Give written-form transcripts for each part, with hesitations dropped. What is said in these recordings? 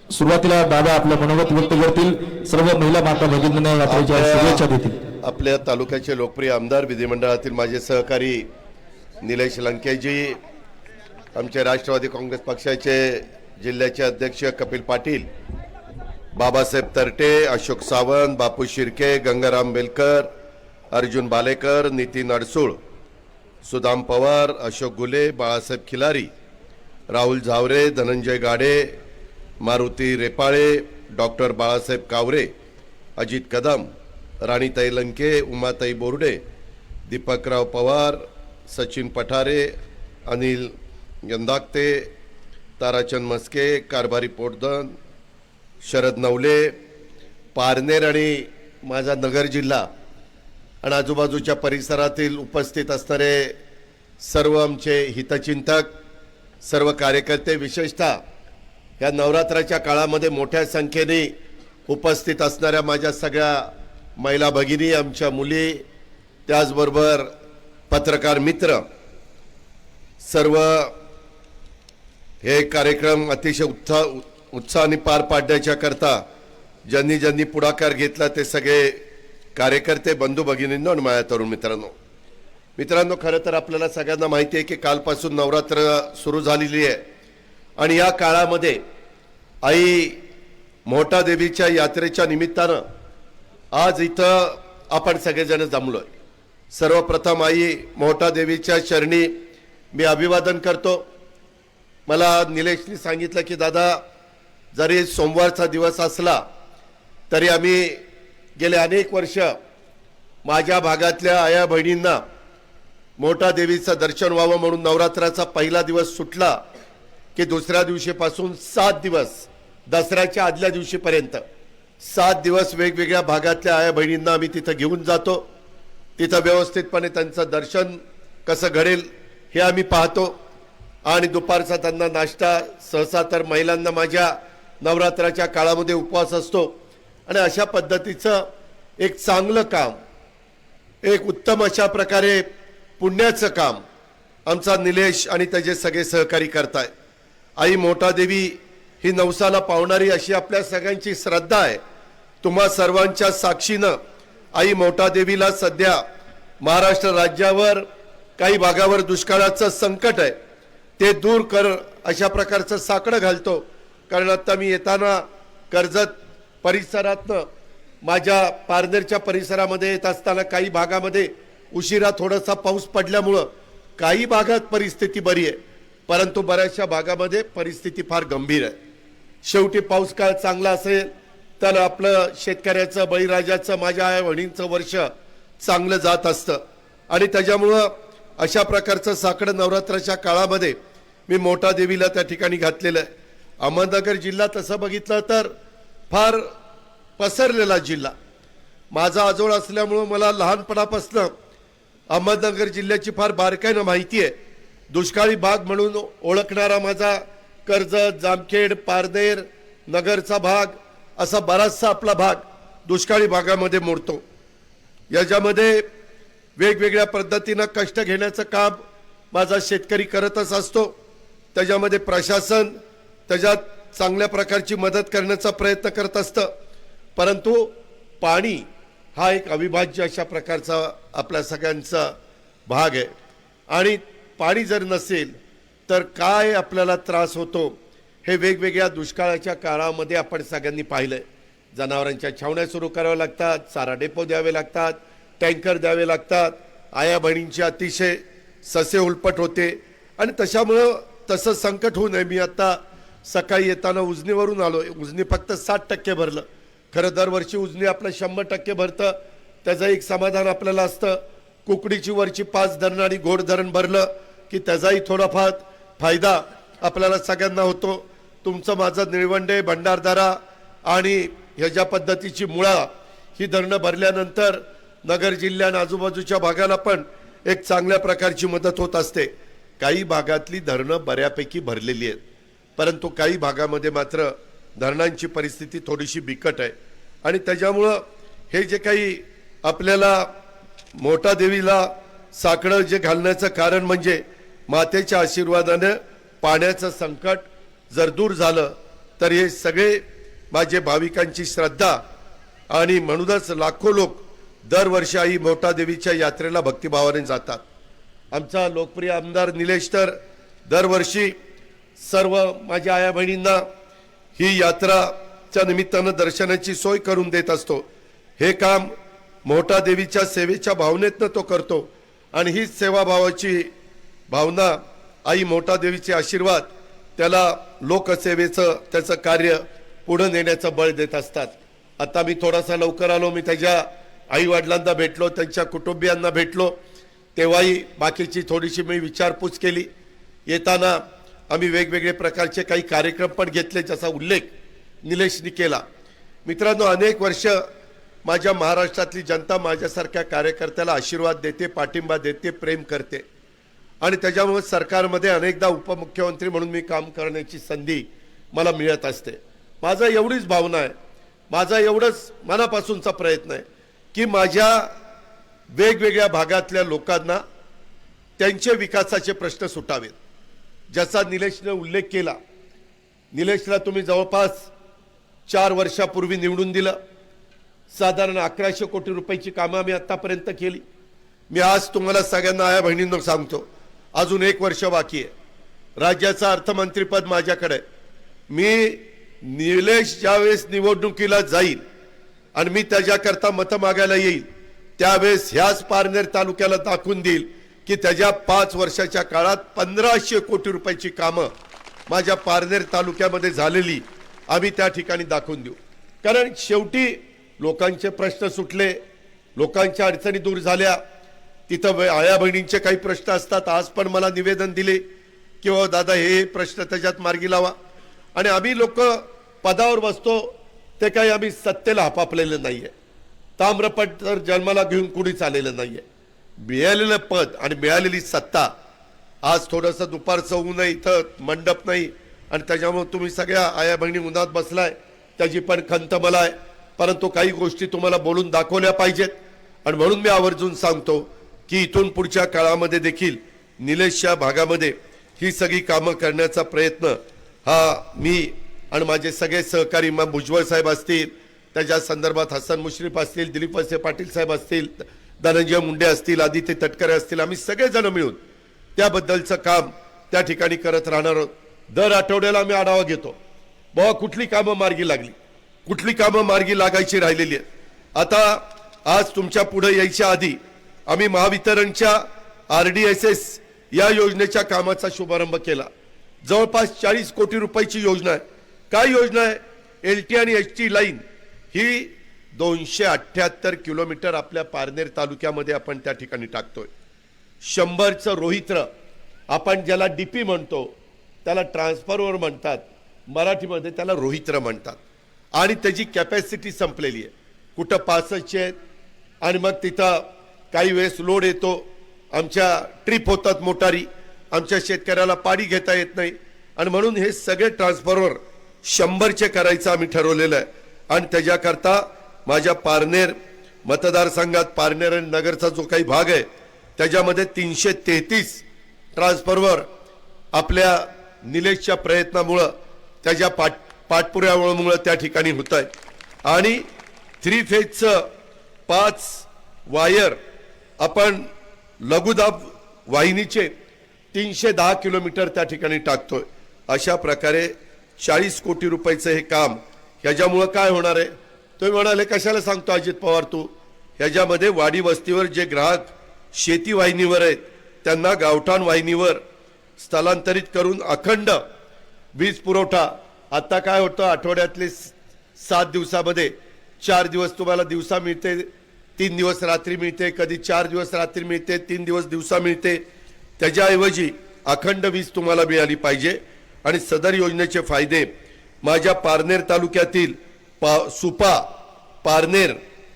सुरुवातीला दादा आपलं मनोगत व्यक्त करतील, सर्व महिला माता भगिनींना यात्रेच्या शुभेच्छा देतील। आपल्या तालुक्याचे लोकप्रिय आमदार, विधिमंडळातील माझे सहकारी निलेश लंकेजी, आमचे राष्ट्रवादी काँग्रेस पक्षाचे जिल्ह्याचे अध्यक्ष कपिल पाटील, बाबासाहेब तरटे, अशोक सावंत, बापू शिर्के, गंगाराम बेलकर, अर्जुन बालेकर, नितीन अडसूळ, सुदाम पवार, अशोक गुले, बाळासाहेब खिलारी, राहुल झावरे, धनंजय गाडे, मारुती रेपाळे, डॉक्टर बाळासाहेब कावरे, अजित कदम, राणीताई लंके, उमाताई बोर्डे, दीपकराव पवार, सचिन पठारे, अनिल यंदागते, ताराचंद मस्के, कारभारी पोटदन, शरद नवले, पारनेर आणि माझा नगर जिल्हा आणि आजूबाजूच्या परिसरातील उपस्थित असणारे सर्व आमचे हितचिंतक, सर्व कार्यकर्ते, विशेषतः या नवरात्राच्या काळामध्ये मोठ्या संख्येने उपस्थित असणाऱ्या माझ्या सगळ्या महिला भगिनी, आमच्या मुली, त्याचबरोबर पत्रकार मित्र, सर्व हे कार्यक्रम अतिशय उत्साहाने पार पाडण्याच्या करता ज्यांनी ज्यांनी पुढाकार घेतला ते सगळे कार्यकर्ते, बंधू भगिनींनो आणि माझ्या तरुण मित्रांनो, खरं तर आपल्याला सगळ्यांना माहिती आहे की कालपासून नवरात्र सुरू झालेली आहे आणि या काळामध्ये आई मोठा देवीच्या यात्रेच्या निमित्तानं आज इथं आपण सगळेजण जमलोय। सर्वप्रथम आई मोठा देवीच्या चरणी मी अभिवादन करतो। मला निलेशनी सांगितलं की दादा, जरी सोमवारचा दिवस असला तरी आम्ही गेले अनेक वर्ष माझ्या भागातल्या आया बहिणींना मोठा देवीचं दर्शन व्हावं म्हणून नवरात्राचा पहिला दिवस सुटला की दुसऱ्या दिवशीपासून 7 दिवस, दसऱ्याच्या आदल्या दिवशीपर्यंत 7 दिवस वेगवेगळ्या भागातल्या आया बहिणींना आम्ही तिथं घेऊन जातो। तिथं व्यवस्थितपणे त्यांचं दर्शन कसं घडेल हे आम्ही पाहतो आणि दुपारचा त्यांना नाश्ता, सहसा तर महिलांना माझ्या नवरात्राच्या काळामध्ये उपवास असतो आणि अशा पद्धतीचं एक चांगलं काम, एक उत्तम अशा प्रकारे पुण्याचं काम आमचा निलेश आणि त्याचे सगळे सहकारी करताय। आई मोठा देवी ही नवसाला पावणारी अशी आपल्या सगळ्यांची श्रद्धा आहे। तुम्हा सर्वांच्या साक्षीनं आई मोठा देवीला सध्या महाराष्ट्र राज्यावर काही भागावर दुष्काळाचं संकट आहे ते दूर कर अशा प्रकारचं साकडं घालतो। कारण आता मी येताना कर्जत परिसरातनं माझ्या पारनेरच्या परिसरामध्ये येत असताना काही भागामध्ये उशिरा थोडासा पाऊस पडल्यामुळं काही भागात परिस्थिती बरी आहे, परंतु बऱ्याचशा भागामध्ये परिस्थिती फार गंभीर आहे। शेवटी पाऊस काळ चांगला असेल तर आपलं शेतकऱ्याचं, बळीराजाचं, माझ्या आया बहिणींचं वर्ष चांगलं जात असतं आणि त्याच्यामुळं अशा प्रकारचं साकडं नवरात्राच्या काळामध्ये मी मोठा देवीला त्या ठिकाणी घातलेलं आहे। अहमदनगर जिल्हा तसं बघितलं तर फार पसरलेला जिल्हा, माझा आजोळ असल्यामुळं मला लहानपणापासून अहमदनगर जिल्ह्याची फार बारकाईनं माहिती आहे। दुष्काळी भाग म्हणून ओळखणारा माझा कर्जत, जामखेड, पारनेर, नगरचा भाग असा बराचसा आपला भाग दुष्काळी भागामध्ये मोडतो। याच्यामध्ये वेगवेगळ्या पद्धतीनं कष्ट घेण्याचं काम माझा शेतकरी करतच असतो। त्याच्यामध्ये प्रशासन त्याच्यात चांगल्या प्रकारची मदत करण्याचा प्रयत्न करत असतं, परंतु पाणी हा एक अविभाज्य अशा प्रकारचा आपल्या सगळ्यांचा भाग आहे आणि पाणी जर नसेल तर काय आपल्याला त्रास होतो हे वेगवेगळ्या दुष्काळाच्या काळामध्ये आपण सगळ्यांनी पाहिलंय। जनावरांच्या छावण्या सुरू कराव्या लागतात, चारा डेपो द्यावे लागतात, टँकर द्यावे लागतात, आया बहिणींची अतिशय ससे उलपट होते आणि त्याच्यामुळं तसं संकट होऊ नये। मी आता सकाळी येताना उजनीवरून आलो, उजनी फक्त 60% भरलं। खरं दरवर्षी उजनी आपलं 100% भरतं, त्याचं एक समाधान आपल्याला असतं। कुकडीची वरची 5 धरण आणि घोड धरण भरलं की त्याचाही थोडाफार फायदा आपल्याला सगळ्यांना होतो। तुमचं माझं निळवंडे, भंडारदरा आणि ह्याच्या पद्धतीची मुळा ही धरणं भरल्यानंतर नगर जिल्ह्या आणि आजूबाजूच्या भागाला पण एक चांगल्या प्रकारची मदत होत असते। काही भागातली धरणं बऱ्यापैकी भरलेली आहेत, परंतु काही भागामध्ये मात्र धरणांची परिस्थिती थोडीशी बिकट आहे आणि त्याच्यामुळं हे जे काही आपल्याला मोठा देवीला साकडं जे घालण्याचं कारण म्हणजे मातेच्या आशीर्वादाने पाण्याचं संकट जर दूर झालं तर हे सगळे माझे भाविकांची श्रद्धा आणि म्हणूनच लाखो लोक दरवर्षी आई मोठा देवीच्या यात्रेला भक्तिभावाने जातात. आमचा लोकप्रिय आमदार निलेश तर दरवर्षी सर्व माझ्या आया बहिणींना ही यात्राच्या निमित्तानं दर्शनाची सोय करून देत असतो. हे काम मोठा देवीच्या सेवेच्या भावनेतनं तो करतो आणि हीच सेवाभावाची भावना आई मोठा देवीचे आशीर्वाद त्याला लोकसेवेचं त्याचं कार्य पुढे नेण्याचं बळ देत असतात. आता मी थोडासा लवकर आलो, मी त्याच्या आई वडिलांना भेटलो, त्यांच्या कुटुंबियांना भेटलो, तेव्हाही बाकीची थोडीशी मी विचारपूस केली. येताना आम्ही वेगवेगळे प्रकारचे काही कार्यक्रम पण घेतले ज्याचा उल्लेख निलेशनी केला. मित्रांनो, अनेक वर्ष माझ्या महाराष्ट्रातली जनता माझ्यासारख्या कार्यकर्त्याला आशीर्वाद देते, पाठिंबा देते, प्रेम करते आणि त्याच्यामुळे सरकारमध्ये अनेकदा उपमुख्यमंत्री म्हणून मी काम करण्याची संधी मला मिळत असते. माझा एवढीच भावना आहे, माझा एवढंच मनापासूनचा प्रयत्न आहे की माझ्या वेगवेगळ्या भागातल्या लोकांना त्यांचे विकासाचे प्रश्न सुटावेत. ज्याचा निलेशने उल्लेख केला, निलेशला तुम्ही जवळपास 4 वर्षापूर्वी निवडून दिलं. साधारण 1100 कोटी रुपयाची कामं आम्ही आतापर्यंत केली. मी आज तुम्हाला सगळ्यांना आया बहिणींना सांगतो, अजून 1 वर्ष बाकी आहे. राज्याचं अर्थमंत्रीपद माझ्याकडे आहे. मी निलेश ज्यावेळेस निवडणुकीला जाईल आणि मी त्याच्याकरता मतं मागायला येईल त्यावेळेस ह्याच पारनेर तालुक्याला दाखवून देईल की त्याच्या 5 वर्षाच्या काळात 1500 कोटी रुपयाची कामं माझ्या पारनेर तालुक्यामध्ये झालेली आम्ही त्या ठिकाणी दाखवून देऊ. कारण शेवटी लोकांचे प्रश्न सुटले, लोकांच्या अडचणी दूर झाल्या. तिथं आया बहिणींचे काही प्रश्न असतात. आज पण मला निवेदन दिले की हो दादा हे प्रश्न त्याच्यात मार्गी लावा. आणि आम्ही लोक पदावर बसतो ते काही आम्ही सत्तेला हापापलेलं नाहीये. ताम्रपट तर जन्माला घेऊन कुणीच आलेलं नाहीये. मिळालेलं पद आणि मिळालेली सत्ता, आज थोडंसं दुपारचं ऊन आहे, इथं मंडप नाही आणि त्याच्यामुळे तुम्ही सगळ्या आया बहिणी उन्हात बसलाय, त्याची पण खंत मला आहे. परंतु काही गोष्टी तुम्हाला बोलून दाखवल्या पाहिजेत आणि म्हणून मी आवर्जून सांगतो की इथून पुढच्या काळामध्ये देखील निलेशच्या भागामध्ये ही सगळी कामं करण्याचा प्रयत्न हा मी आणि माझे सगळे सहकारी भुजबळ साहेब असतील, त्याच्या संदर्भात हसन मुश्रीफ असतील, दिलीप वळसे पाटील साहेब असतील, धनंजय मुंडे असतील, आदित्य तटकरे असतील, आम्ही सगळेजण मिळून त्याबद्दलचं काम त्या ठिकाणी करत राहणार आहोत. दर आठवड्याला आम्ही आढावा घेतो, बाबा कुठली कामं मार्गी लागली, कुठली कामं मार्गी लागायची राहिलेली आहेत. आता आज तुमच्या पुढे यायच्या आधी आम्ही महावितरणच्या RDSS या योजनेच्या कामाचा शुभारंभ केला. जवळपास 40 कोटी रुपयाची योजना आहे. काय योजना आहे? LT आणि HT लाईन ही 278 किलोमीटर आपल्या पारनेर तालुक्यामध्ये आपण त्या ठिकाणी टाकतोय. 100चं रोहित्र, आपण ज्याला DP म्हणतो त्याला ट्रान्सफॉर्मर म्हणतात, मराठीमध्ये त्याला रोहित्र म्हणतात. आणि त्याची कॅपॅसिटी संपलेली आहे. कुठं 65 आहेत आणि मग तिथं काही वेळेस लोड येतो, आमच्या ट्रिप होतात मोटारी, आमच्या शेतकऱ्याला पाणी घेता येत नाही आणि म्हणून हे सगळे ट्रान्सफॉर्मर 100चे करायचं आम्ही ठरवलेलं आहे. आणि त्याच्याकरता माझ्या पारनेर मतदारसंघात पारनेर आणि नगरचा जो काही भाग आहे त्याच्यामध्ये 333 ट्रान्सफॉर्मर आपल्या निलेशच्या प्रयत्नामुळं, त्याच्या पाठपुराव्यामुळं त्या ठिकाणी होत आहे. आणि 3 फेजचं 5 वायर आपण लघुदाब वाहिनीचे 310 किलोमीटर त्या ठिकाणी टाकतोय. अशा प्रकारे 40 कोटी रुपयाचं हे काम. ह्याच्यामुळं काय होणार आहे? तुम्ही म्हणाले कशाला सांगतो अजित पवार तू? ह्याच्यामध्ये वाडी वस्तीवर जे ग्राहक शेती वाहिनीवर आहेत त्यांना गावठाण वाहिनीवर स्थलांतरित करून अखंड वीज पुरवठा. आता काय होतं, आठवड्यातले 7 दिवसामध्ये 4 दिवस तुम्हाला दिवसा मिळते, 3 दिवस रात्री मिळते, कधी 4 दिवस रात्री मिळते, 3 दिवस दिवसा मिळते. त्याच्याऐवजी अखंड वीज तुम्हाला मिळाली पाहिजे. आणि सदर योजनेचे फायदे माझ्या पारनेर तालुक्यातील सुपा, पारनेर,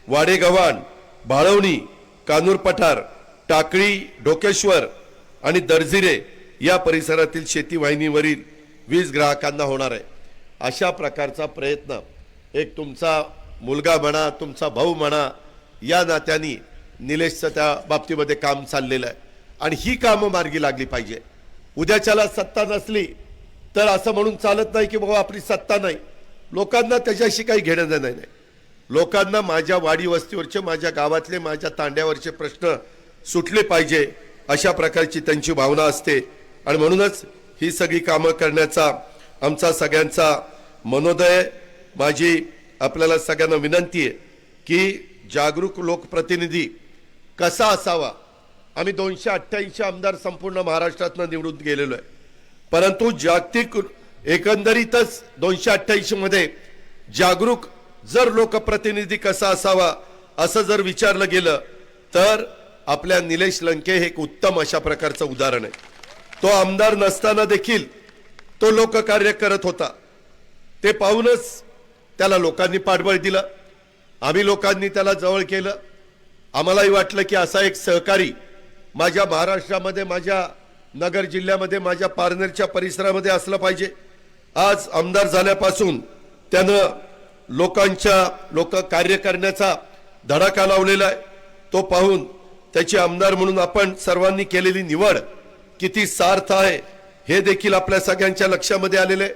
वाडेगव्हाण, भाळवणी, कानूर पठार, टाकळी, ढोकेश्वर आणि दर्जिरे या परिसरातील शेती वाहिनीवरील वीज ग्राहकांना होणार आहे. अशा प्रकारचा प्रयत्न एक तुमचा मुलगा म्हणा, तुमचा भाऊ म्हणा, या नात्याने निलेशचं त्या बाबतीमध्ये काम चाललेलं आहे आणि ही कामं मार्गी लागली पाहिजे. उद्याच्याला सत्ता नसली तर असं म्हणून चालत नाही की बाबा आपली सत्ता नाही. लोकांना त्याच्याशी काही घेणं देणं नाही. लोकांना माझ्या वाडी वस्तीवरचे, माझ्या गावातले, माझ्या तांड्यावरचे प्रश्न सुटले पाहिजे अशा प्रकारची त्यांची भावना असते. आणि म्हणूनच ही सगळी कामं करण्याचा आमचा सगळ्यांचा मनोदय. माझी आपल्याला सगळ्यांना विनंती आहे की जागरूक लोकप्रतिनिधी कसा असावा. आम्ही 288 आमदार संपूर्ण महाराष्ट्रातनं निवडून गेलेलो आहे, परंतु जागतिक एकंदरीतच 288 मध्ये जागरूक जर लोकप्रतिनिधी कसा असावा असं जर विचारलं गेलं तर आपल्या निलेश लंके हे एक उत्तम अशा प्रकारचं उदाहरण आहे. तो आमदार नसताना देखील तो लोककार्य करत होता. ते पाहूनच त्याला लोकांनी पाठबळ दिलं. आम्ही लोकांनी त्याला जवळ केलं. आम्हालाही वाटलं की असा एक सहकारी माझ्या महाराष्ट्रामध्ये, माझ्या नगर जिल्ह्यामध्ये, माझ्या पारनेरच्या परिसरामध्ये असलं पाहिजे. आज आमदार झाल्यापासून त्यानं लोक कार्य करण्याचा धडाका लावलेला आहे. तो पाहून त्याची आमदार म्हणून आपण सर्वांनी केलेली निवड किती सार्थ आहे हे देखील आपल्या सगळ्यांच्या लक्षामध्ये आलेले.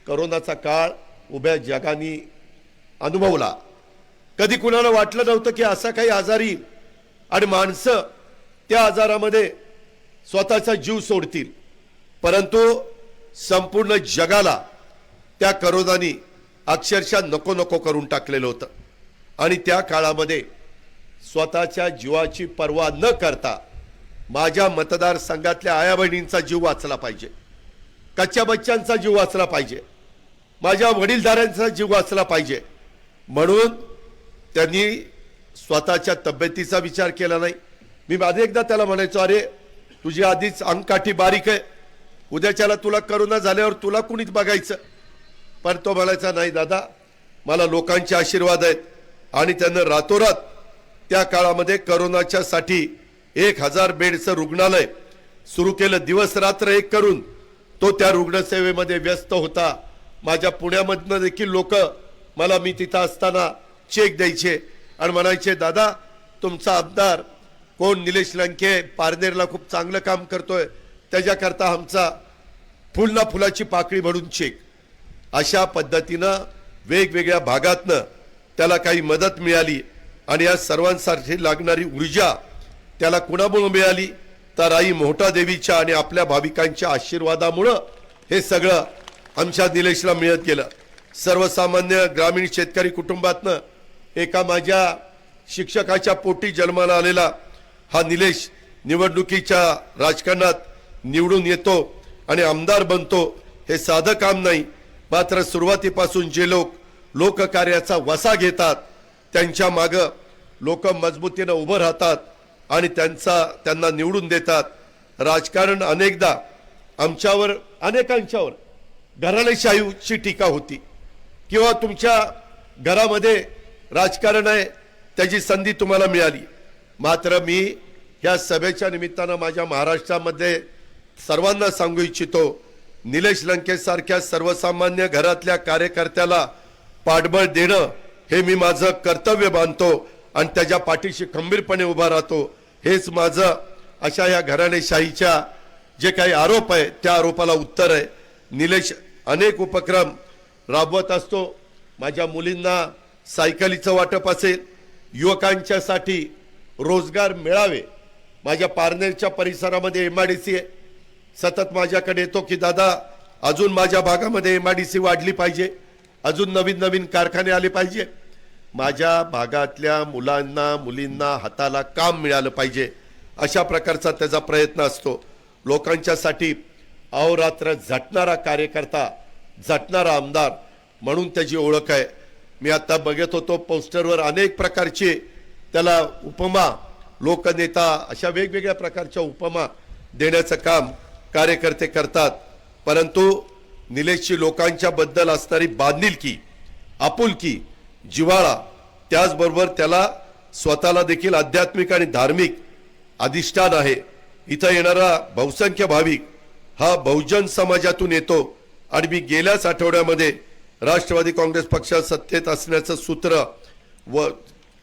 करोनाचा काळ उभ्या जगाने अनुभवला. कधी कुणाला वाटलं नव्हतं की असा काही आजार येईल आणि माणसं त्या आजारामध्ये स्वतःचा जीव सोडतील. परंतु संपूर्ण जगाला त्या करोनाने अक्षरशः नको नको करून टाकलेलं होतं. आणि त्या काळामध्ये स्वतःच्या जीवाची पर्वा न करता माझ्या मतदारसंघातल्या आया बहिणींचा जीव वाचला पाहिजे, कच्च्या बच्चांचा जीव वाचला पाहिजे, माझ्या वडीलधाऱ्यांचा जीव वाचला पाहिजे म्हणून त्यांनी स्वतःच्या तब्येतीचा विचार केला नाही. मी एकदा त्याला म्हणायचो, अरे तुझी आधीच अंगकाठी बारीक आहे, उद्याच्याला तुला करोना झाल्यावर तुला कुणीच बघायचं. पण तो म्हणायचा, नाही दादा, मला लोकांचे आशीर्वाद आहेत. आणि त्यानं रातोरात त्या काळामध्ये करोनाच्या साठी 1000 बेडचं रुग्णालय सुरू केलं. दिवस रात्र एक करून तो त्या रुग्णसेवेमध्ये व्यस्त होता. माझ्या पुण्यामधनं देखील लोक मला, मी तिथं असताना चेक द्यायचे आणि म्हणायचे, दादा तुमचा आमदार कोण निलेश लंके पारनेरला खूप चांगलं काम करतोय, त्याच्याकरता आमचा फुलना फुलाची पाकळी म्हणून चेक. अशा पद्धतीनं वेगवेगळ्या भागातनं त्याला काही मदत मिळाली. आणि या सर्वांसाठी लागणारी ऊर्जा त्याला कुणामुळे मिळाली तर आई मोहटा देवीच्या आणि आपल्या भाविकांच्या आशीर्वादामुळं हे सगळं आमच्या निलेशला मिळत गेलं. सर्वसामान्य ग्रामीण शेतकरी कुटुंबातनं एका माझ्या शिक्षकाच्या पोटी जन्माला आलेला हा निलेश निवडणुकीच्या राजकारणात निवडून येतो आणि आमदार बनतो. हे साधं काम नाही. मात्र सुरुवातीपासून जे लोककार्याचा वसा घेतात त्यांच्या मागं लोक मजबूतीनं उभं राहतात आणि त्यांना निवडून देतात. राजकारण अनेकदा आमच्यावर, अनेकांच्यावर घराणेशाहीची टीका होती किंवा तुमच्या घरामध्ये राजकारण आहे त्याची संधी तुम्हाला मिळाली. मात्र मी या सभेच्या निमित्तानं माझ्या महाराष्ट्रामध्ये सर्वांना सांगू इच्छितो, निलेश लंके सारख्या सर्वसामान्य घरातल्या कार्यकर्त्याला पाठबळ देणं हे मी माझं कर्तव्य मानतो आणि त्याच्या पाठीशी खंबीरपणे उभा राहतो. हेच माझं अशा या घराणेशाहीच्या जे काही आरोप आहे त्या आरोपाला उत्तर आहे. निलेश अनेक उपक्रम राबवत असतो. माझ्या मुलींना सायकलीचं वाटप असेल, युवकांच्यासाठी रोजगार मिळावे. माझ्या पारनेरच्या परिसरामध्ये MIDC आहे. सतत माझ्याकडे येतो की दादा अजून माझ्या भागामध्ये MIDC वाढली पाहिजे, अजून नवीन नवीन कारखाने आले पाहिजे. माझ्या भागातल्या मुलांना मुलींना हाताला काम मिळालं पाहिजे अशा प्रकारचा त्याचा प्रयत्न असतो. लोकांच्यासाठी अहोरात्र झटणारा कार्यकर्ता, झटणारा आमदार म्हणून त्याची ओळख आहे. मी आता बघत होतो पोस्टरवर अनेक प्रकारचे त्याला उपमा, लोकनेता अशा वेगवेगळ्या प्रकारच्या उपमा देण्याचं काम कार्यकर्ते करतात. परंतु निलेशची लोकांच्या बद्दल असणारी बांधिलकी, आपुलकी, जिव्हाळा, त्याचबरोबर त्याला स्वतःला देखील आध्यात्मिक आणि धार्मिक अधिष्ठान आहे. इथं येणारा बहुसंख्य भाविक हा बहुजन समाजातून येतो. आणि मी गेल्याच आठवड्यामध्ये राष्ट्रवादी काँग्रेस पक्षात सत्तेत असण्याचं सूत्र व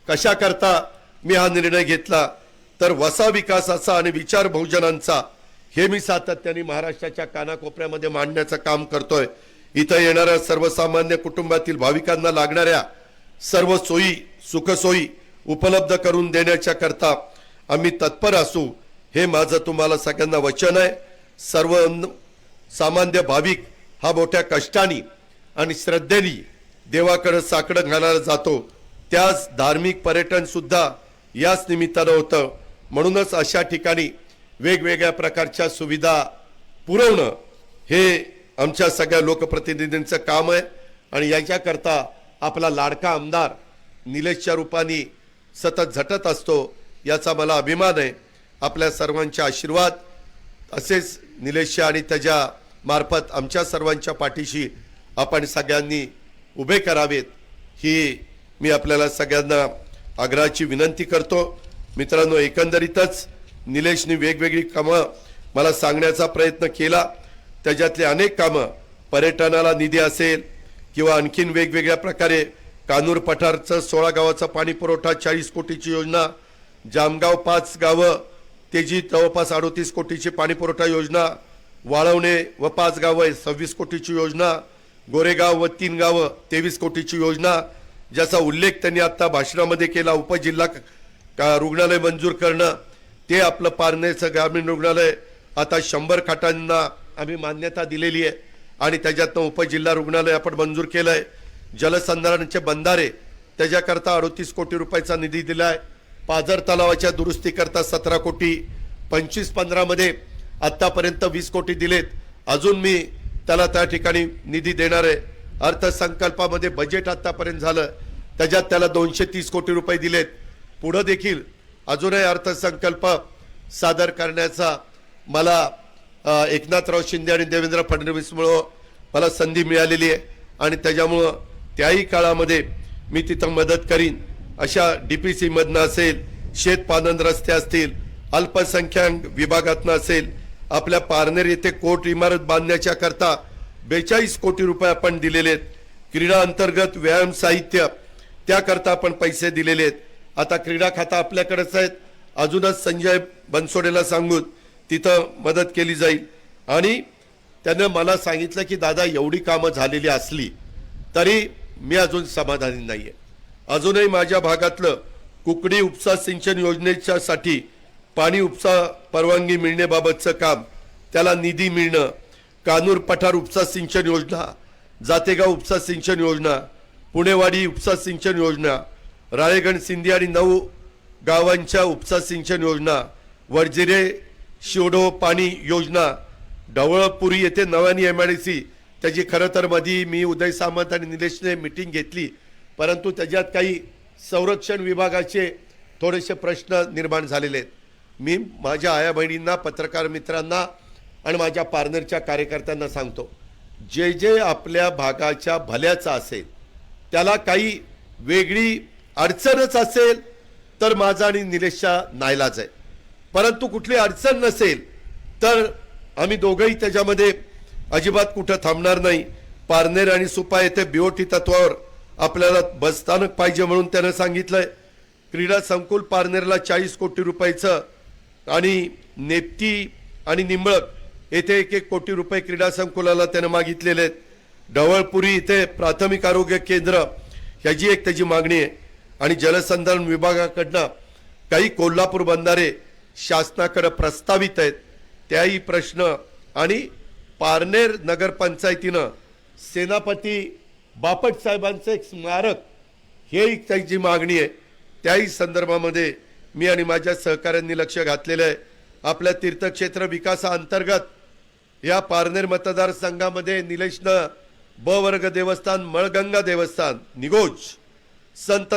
कशा करता मी हा निर्णय घेतला तर वसा विकासाचा आणि विचार बहुजनांचा हे मी सातत्याने महाराष्ट्राच्या कानाकोपऱ्यामध्ये मांडण्याचं काम करतोय. इथं येणाऱ्या सर्वसामान्य कुटुंबातील भाविकांना लागणाऱ्या सर्व सोयी सुखसोयी उपलब्ध करून देण्याच्या करता आम्ही तत्पर असू, हे माझं तुम्हाला सगळ्यांना वचन आहे. सर्व सामान्य भाविक हा मोठ्या कष्टाने आणि श्रद्धेने देवाकडे साकडं घालायला जातो. त्याच धार्मिक पर्यटन सुद्धा याच निमित्तानं होतं. म्हणूनच अशा ठिकाणी वेगवेगळ्या प्रकारच्या सुविधा पुरवणं हे आमच्या सगळ्या लोकप्रतिनिधींचं काम आहे. आणि याच्याकरता आपला लाडका आमदार निलेशच्या रूपाने सतत झटत असतो, याचा मला अभिमान आहे. आपल्या सर्वांचे आशीर्वाद असेच निलेशच्या आणि त्याच्या मार्फत आमच्या सर्वांच्या पाठीशी आपण सगळ्यांनी उभे करावेत, ही मी आपल्याला सगळ्यांना आग्रहाची विनंती करतो. मित्रांनो, एकंदरीतच निलेशने वेगवेगळी कामं मला सांगण्याचा प्रयत्न केला. त्याच्यातले अनेक कामं, पर्यटनाला निधी असेल किंवा आणखीन वेगवेगळ्या प्रकारे कानूर पठारचं 16 गावाचा पाणी पुरवठा 40 कोटीची योजना, जामगाव 5 गावं त्याची जवळपास 38 कोटीची पाणी पुरवठा योजना, वाळवणे व 5 गावं 26 कोटीची योजना, गोरेगाव व 3 गावं 23 कोटीची योजना, ज्याचा उल्लेख त्यांनी आता भाषणामध्ये केला. उपजिल्हा रुग्णालय मंजूर करणं, ते आपलं पारनेरचं ग्रामीण रुग्णालय आता 100 खाटांना आम्ही मान्यता दिलेली आहे आणि त्याच्यातनं उपजिल्हा रुग्णालय आपण मंजूर केलं आहे. जलसंधारणाचे बंधारे त्याच्याकरता 38 कोटी रुपयाचा निधी दिला आहे. पाझर तलावाच्या दुरुस्तीकरता 17 कोटी, 25-15 मध्ये आत्तापर्यंत 20 कोटी दिलेत. अजून मी त्याला त्या ठिकाणी निधी देणार आहे. अर्थसंकल्पामध्ये बजेट आत्तापर्यंत झालं, त्याच्यात त्याला 230 कोटी रुपये दिलेत. पुढं देखील अजूनही अर्थसंकल्प सादर करण्याचा मला एकनाथराव शिंदे आणि देवेंद्र फडणवीसमुळं मला संधी मिळालेली आहे आणि त्याच्यामुळं त्याही काळामध्ये मी तिथं मदत करीन. अशा DPC मधनं असेल, शेतपानन रस्ते असतील, अल्पसंख्याक विभागातनं असेल, आपल्या पारनेर येथे कोर्ट इमारत बांधण्याच्या करता 42 कोटी रुपये आपण दिलेले आहेत. क्रीडा अंतर्गत व्यायाम साहित्य त्याकरता आपण पैसे दिलेले आहेत. आता क्रीडा खाता आपल्याकडेच आहेत. अजूनच संजय बनसोडेला सांगून तिथं मदत केली जाईल. आणि त्यानं मला सांगितलं की दादा, एवढी कामं झालेली असली तरी मी अजून समाधानी नाही आहे. अजूनही माझ्या भागातलं कुकडी उपसा सिंचन योजनेच्यासाठी पाणी उपसा परवानगी मिळण्याबाबतचं काम, त्याला निधी मिळणं, कानूर पठार उपसा सिंचन योजना, जातेगाव उपसा सिंचन योजना, पुणेवाडी उपसा सिंचन योजना, राळेगण सिंधी आणि 9 गावांच्या उपसा सिंचन योजना, वडजिरे शिवडो पाणी योजना, ढवळपुरी येथे नव्याने MIDC, त्याची खरं तर मध्ये मी उदय सामंत आणि निलेशने मीटिंग घेतली, परंतु त्याच्यात काही संरक्षण विभागाचे थोडेसे प्रश्न निर्माण झालेले आहेत. मी माझ्या आया बहिणींना, पत्रकार मित्रांना आणि माझ्या पार्टनरच्या कार्यकर्त्यांना सांगतो, जे जे आपल्या भागाच्या भल्याचं असेल, त्याला काही वेगळी अडचणच असेल तर माझा आणि निलेशचा नाईलाज आहे. परंतु कुठली अडचण नसेल तर आम्ही दोघंही त्याच्यामध्ये अजिबात कुठं थांबणार नाही. पारनेर आणि सुपा येथे BOT तत्वावर आपल्याला बसस्थानक पाहिजे म्हणून त्यानं सांगितलंय. क्रीडा संकुल पारनेरला 40 कोटी रुपयाचं आणि नेप्ती आणि निंबळक येथे 1-1 कोटी रुपये क्रीडा संकुलाला त्यानं मागितलेले आहेत. ढवळपुरी इथे प्राथमिक आरोग्य केंद्र ह्याची एक त्याची मागणी आहे. आणि जलसंधारण विभागाकडनं काही कोल्हापूर बंधारे शासनाकडे प्रस्तावित आहेत, त्याही प्रश्न. आणि पारनेर नगरपंचायतीनं सेनापती बापट साहेबांचं एक स्मारक, हे एक त्याची मागणी आहे. त्याही संदर्भामध्ये मी आणि माझ्या सहकाऱ्यांनी लक्ष घातलेलं आहे. आपल्या तीर्थक्षेत्र विकासाअंतर्गत या पारनेर मतदारसंघामध्ये निलेशनं ब वर्ग देवस्थान, मळगंगा देवस्थान, निगोज, संत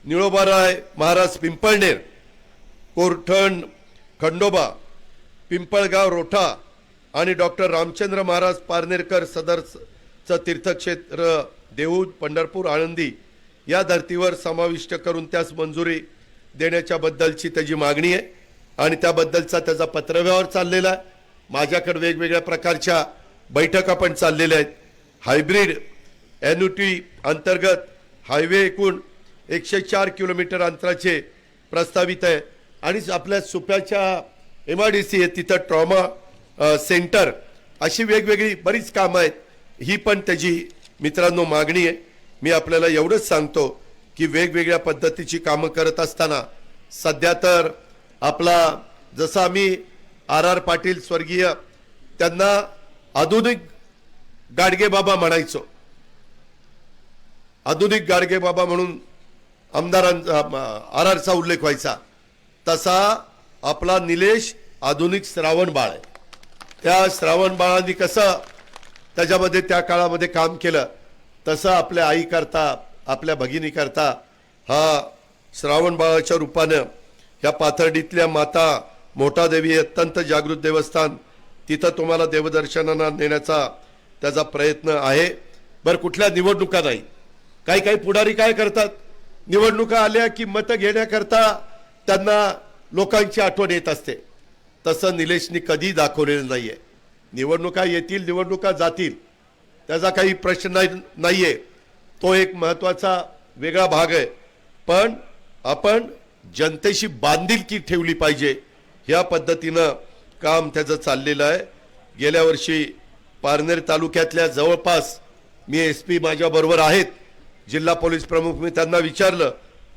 निळोबाराय महाराज पिंपळनेर, कोरठण खंडोबा, पिंपळगाव रोठा आणि डॉक्टर रामचंद्र महाराज पारनेरकर सदरचं तीर्थक्षेत्र देऊळ, पंढरपूर, आळंदी या धर्तीवर समाविष्ट करून त्यास मंजुरी देण्याच्या बद्दलची त्याची मागणी आहे. आणि त्याबद्दलचा त्याचा पत्रव्यवहार चाललेला आहे. माझ्याकडे वेगवेगळ्या प्रकारच्या बैठका पण चाललेल्या आहेत. हायब्रिड एन्युटी अंतर्गत हायवे एकूण 104 किलोमीटर अंतराचे प्रस्तावित आहे. आणि आपल्या सुप्याच्या MIDC आहे, तिथं ट्रॉमा सेंटर, अशी वेगवेगळी बरीच कामं आहेत. ही पण त्याची मित्रांनो मागणी आहे. मी आपल्याला एवढंच सांगतो की वेगवेगळ्या पद्धतीची कामं करत असताना सध्या तर आपला जसं आम्ही RR पाटील स्वर्गीय त्यांना आधुनिक गाडगे बाबा म्हणायचो, आधुनिक गाडगे बाबा म्हणून आमदारांचा RRचा उल्लेख व्हायचा, तसा आपला निलेश आधुनिक श्रावण बाळ आहे. त्या श्रावण बाळांनी कसं त्याच्यामध्ये त्या काळामध्ये काम केलं, तसं आपल्या आई करता, आपल्या भगिनी करता हा श्रावण बाळाच्या रूपानं ह्या पाथर्डीतल्या माता मोठादेवी अत्यंत जागृत देवस्थान, तिथं तुम्हाला देवदर्शनाला नेण्याचा त्याचा प्रयत्न आहे. बरं, कुठल्या निवडणुका नाही. काही काही पुढारी काय करतात, निवडणुका आल्या की मतं घेण्याकरता त्यांना लोकांची आठवण येत असते. तसं निलेशनी कधी दाखवलेलं नाहीये. निवडणुका येतील, निवडणुका जातील, त्याचा काही प्रश्न नाहीये. तो एक महत्वाचा वेगळा भाग आहे. पण आपण जनतेशी बांधिलकी ठेवली पाहिजे, ह्या पद्धतीनं काम त्याचं चाललेलं आहे. गेल्या वर्षी पारनेर तालुक्यातल्या जवळपास मी SP माझ्याबरोबर आहेत, जिल्हा पोलीस प्रमुख, मी त्यांना विचारलं,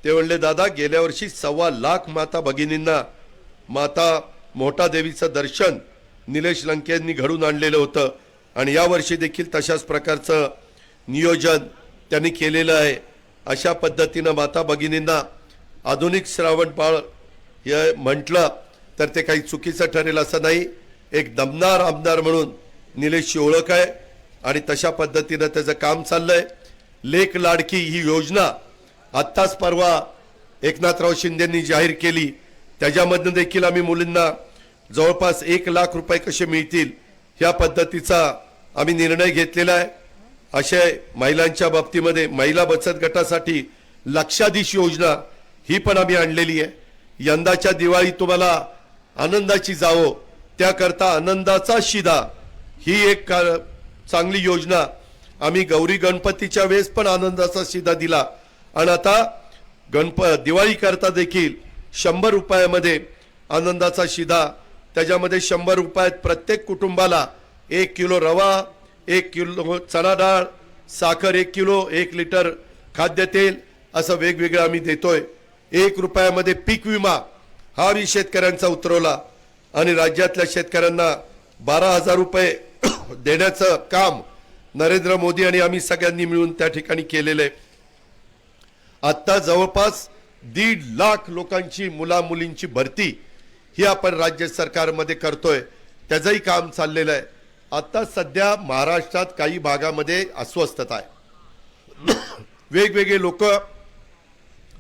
ते म्हणले दादा गेल्या वर्षी 1.25 लाख माता भगिनींना माता मोठा देवीचं दर्शन निलेश लंके यांनी घडून आणलेलं होतं. आणि यावर्षी देखील तशाच प्रकारचं नियोजन त्यांनी केलेलं आहे. अशा पद्धतीनं माता भगिनींना आधुनिक श्रावण बाळ हे म्हटलं तर ते काही चुकीचं ठरेल असं नाही. एक दमदार आमदार म्हणून निलेशची ओळख आहे आणि तशा पद्धतीनं त्याचं काम चाललंय. लेक लाडकी ही योजना आत्ताच परवा एकनाथराव शिंदेंनी जाहीर केली, त्याच्यामधनं देखील आम्ही मुलींना जवळपास 1 लाख रुपये कसे मिळतील ह्या पद्धतीचा आम्ही निर्णय घेतलेला आहे. अशा महिलांच्या बाबतीमध्ये महिला बचत गटासाठी लक्षाधीश योजना ही पण आम्ही आणलेली आहे. यंदाच्या दिवाळी तुम्हाला आनंदाची जावो त्याकरता आनंदाचा शिधा ही एक चांगली योजना आम्ही गौरी गणपतीच्या वेळेस पण आनंदाचा शिधा दिला. आणि आता दिवाळी करता देखील 100 रुपयामध्ये आनंदाचा शिधा, त्याच्यामध्ये 100 रुपयात प्रत्येक कुटुंबाला 1 किलो रवा, 1 किलो चणा डाळ, साखर 1 किलो, 1 लिटर खाद्यतेल असं वेगवेगळं आम्ही देतोय. 1 रुपयामध्ये पीक विमा हा मी शेतकऱ्यांचा उतरवला आणि राज्यातल्या शेतकऱ्यांना 12,000 रुपये देण्याचं काम नरेंद्र मोदी आणि आम्ही सगळ्यांनी मिळून त्या ठिकाणी केलेलं आहे. आता जवळपास 1.5 लाख लोकांची मुला-मुलींची भरती ही आपण राज्य सरकारमध्ये करतोय, त्याचंही काम चाललेलं आहे. आता सध्या महाराष्ट्रात काही भागामध्ये अस्वस्थता आहे. वेगवेगळे लोक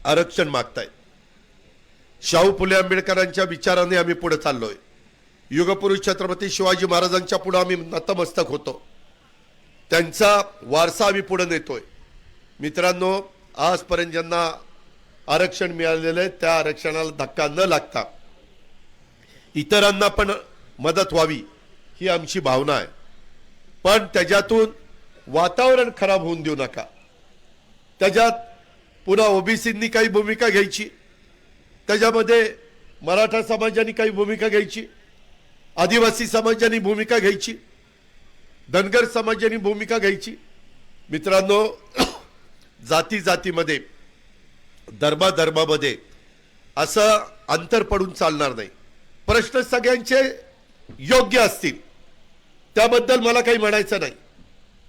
आरक्षण मागतायत. शाहू फुले आंबेडकरांच्या विचाराने आम्ही पुढे चाललोय. युगपुरुष छत्रपती शिवाजी महाराजांच्या पुढे आम्ही नतमस्तक होतो. त्यांचा वारसा आम्ही पुढे नेतोय. मित्रांनो, आजपर्यंत ज्यांना आरक्षण मिळालेलं आहे त्या आरक्षणाला धक्का न लागता इतरांना पण मदत व्हावी ही आमची भावना आहे. पण त्याच्यातून वातावरण खराब होऊन देऊ नका. त्याच्यात पुन्हा ओबीसींनी काही भूमिका घ्यायची, त्याच्यामध्ये मराठा समाजाने काही भूमिका घ्यायची, आदिवासी समाजाने भूमिका घ्यायची, धनगर समाजाने भूमिका घ्यायची. मित्रांनो, जाती जातीमध्ये, धर्माधर्मामध्ये असं अंतर पडून चालणार नाही. प्रश्न सगळ्यांचे योग्य असतील त्याबद्दल मला काही म्हणायचं नाही.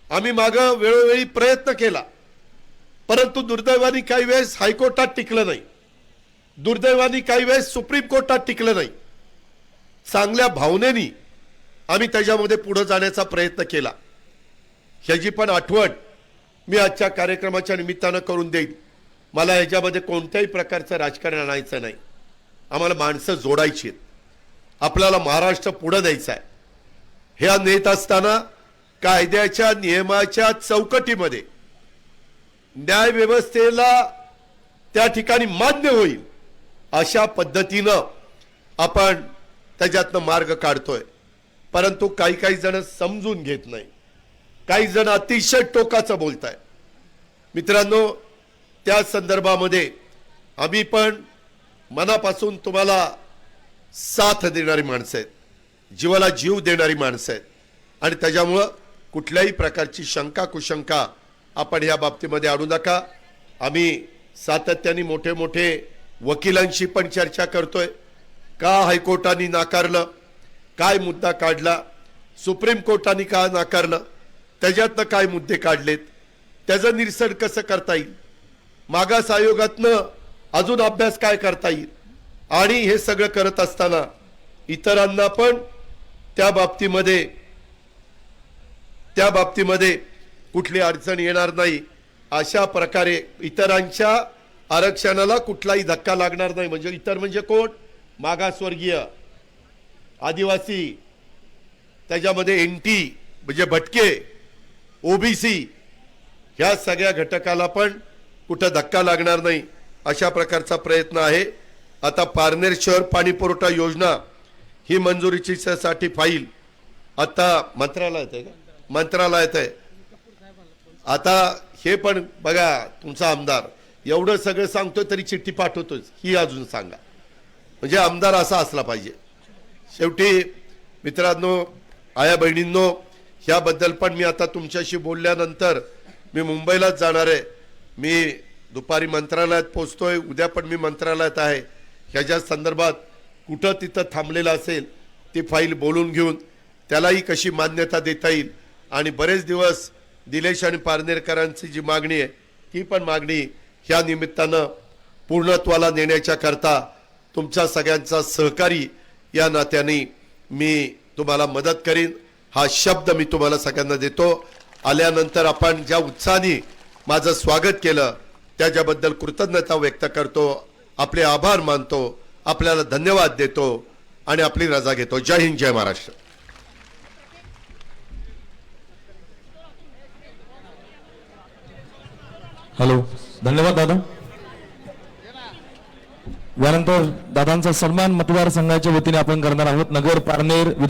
आम्ही मागं वेळोवेळी प्रयत्न केला, परंतु दुर्दैवाने काही वेळेस हायकोर्टात टिकलं नाही, दुर्दैवाने काही वेळेस सुप्रीम कोर्टात टिकलं नाही. चांगल्या भावनेनी आम्ही त्याच्यामध्ये पुढे जाण्याचा प्रयत्न केला. ह्याची पण आठवण मी आजच्या कार्यक्रमाच्या निमित्तानं करून देईन. मला ह्याच्यामध्ये कोणत्याही प्रकारचं राजकारण आणायचं नाही. आम्हाला माणसं जोडायची आहेत. आपल्याला महाराष्ट्र पुढे द्यायचा आहे. ह्या नेत असताना कायद्याच्या नियमाच्या चौकटीमध्ये न्याय व्यवस्थेला त्या ठिकाणी मान्य होईल अशा पद्धतीनं आपण त्याच्यातनं मार्ग काढतोय. परंतु काही काही जण समजून घेत नाही, काही जण अतिशय टोकाचं बोलताय. मित्रांनो, त्या संदर्भामध्ये आम्ही पण मनापासून तुम्हाला साथ देणारी माणसं आहेत, जीवाला जीव देणारी माणसं आहेत. आणि त्याच्यामुळं कुठल्याही प्रकारची शंका कुशंका आपण या बाबतीमध्ये आणू नका. आम्ही सातत्याने मोठे मोठे वकिलांशी पण चर्चा करतोय. का हायकोर्टाने नाकारलं, काय मुद्दा काढला, सुप्रीम कोर्टाने का नाकारलं, त्याच्यातनं काय मुद्दे काढलेत, त्याचं निरसन कसं करता येईल, मागास आयोगातनं अजून अभ्यास काय करता येईल. आणि हे सगळं करत असताना इतरांना पण त्या बाबतीमध्ये कुठली अडचण येणार नाही अशा प्रकारे इतरांच्या आरक्षणाला कुठलाही धक्का लागणार नाही. म्हणजे इतर म्हणजे कोण? मागासवर्गीय, आदिवासी, त्याच्यामध्ये एनटी म्हणजे भटके, ओबीसी, ह्या सगळ्या घटकाला पण कुठं धक्का लागणार नाही अशा प्रकारचा प्रयत्न आहे. आता पारनेर शहर पाणी पुरवठा योजना ही मंजुरीची साठी फाईल आता मंत्रालयात आहे का? मंत्रालयात आहे. आता हे पण बघा, तुमचा आमदार एवढं सगळं सांगतोय तरी चिठ्ठी पाठवतोय, ही अजून सांगा. म्हणजे आमदार असा असला पाहिजे. शेवटी मित्रांनो, आया बहिणींनो, ह्याबद्दल पण मी आता तुमच्याशी बोलल्यानंतर मी मुंबईलाच जाणार आहे. मी दुपारी मंत्रालयात पोहोचतोय, उद्या पण मी मंत्रालयात आहे. ह्याच्या संदर्भात कुठं तिथं थांबलेलं असेल ती फाईल बोलून घेऊन त्यालाही कशी मान्यता देता येईल. आणि बरेच दिवस दिलेश आणि पारनेरकरांची जी मागणी आहे ती पण मागणी ह्या निमित्तानं पूर्णत्वाला नेण्याच्या करता तुमच्या सगळ्यांचा सहकारी या नात्याने मी तुम्हाला मदत करीन हा शब्द मी तुम्हाला सगळ्यांना देतो. आल्यानंतर आपण ज्या उत्साहाने माझं स्वागत केलं त्याच्याबद्दल कृतज्ञता व्यक्त करतो, आपले आभार मानतो, आपल्याला धन्यवाद देतो आणि आपली रजा घेतो. जय हिंद, जय महाराष्ट्र. हॅलो, धन्यवाद दादा. यानंतर दादांचा सन्मान मतदारसंघाच्या वतीने आपण करणार आहोत. नगर पारनेर विधान